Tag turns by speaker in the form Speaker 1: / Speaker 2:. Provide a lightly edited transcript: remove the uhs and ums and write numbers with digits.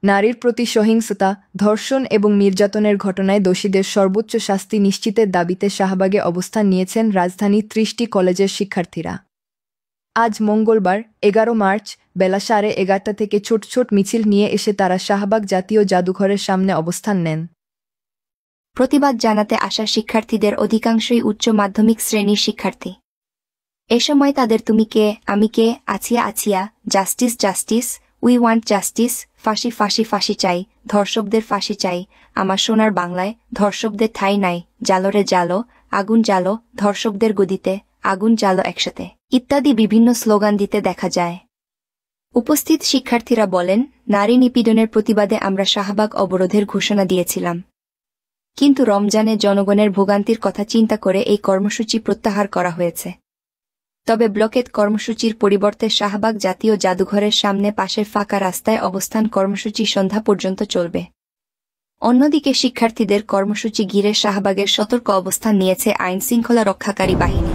Speaker 1: নারীর প্রতি সহিংসতা, ধর্ষণ এবং নির্যাতনের ঘটনায় দোষীদের সর্বোচ্চ শাস্তি নিশ্চিতের দাবিতে শাহবাগে অবস্থান নিয়েছেন রাজধানীর ৩০টি কলেজের শিক্ষার্থীরা। আজ মঙ্গলবার ১১ মার্চ বেলা 11:30 থেকে ছোট ছোট মিছিল নিয়ে এসে তারা শাহবাগ জাতীয় জাদুঘরের সামনে অবস্থান নেন।
Speaker 2: প্রতিবাদ জানাতে আসা শিক্ষার্থীদের অধিকাংশই উচ্চ মাধ্যমিক শ্রেণীর শিক্ষার্থী। এ সময় তাদের তুমি কে, আমি কে, Asiya Asiya, justice justice, we want justice, ফাঁসি ফাঁসি ফাঁসি চাই, ধর্ষকদের ফাঁসি চাই, আমার সোনার বাংলায় ধর্ষকদের ঠাঁই নাই, জালোরে জালো, আগুন জালো, ধর্ষকদের গদিতে, আগুন জালো একসাথে ইত্যাদি বিভিন্ন স্লোগান দিতে দেখা যায়। উপস্থিত শিক্ষার্থীরা বলেন, নারী নিপীড়নের প্রতিবাদে আমরা শাহবাগ অবরোধের ঘোষণা দিয়েছিলাম, কিন্তু রমজানে জনগণের ভোগান্তির কথা চিন্তা করে এই কর্মসূচি প্রত্যাহার করা হয়েছে। তবে ব্লকেট কর্মসূচির পরিবর্তে শাহবাগ জাতীয় জাদুঘরের সামনে পাশের ফাঁকা রাস্তায় অবস্থান কর্মসূচি সন্ধ্যা পর্যন্ত চলবে। অন্যদিকে শিক্ষার্থীদের কর্মসূচি ঘিরে শাহবাগের সতর্ক অবস্থান নিয়েছে আইনশৃঙ্খলা রক্ষাকারী বাহিনী।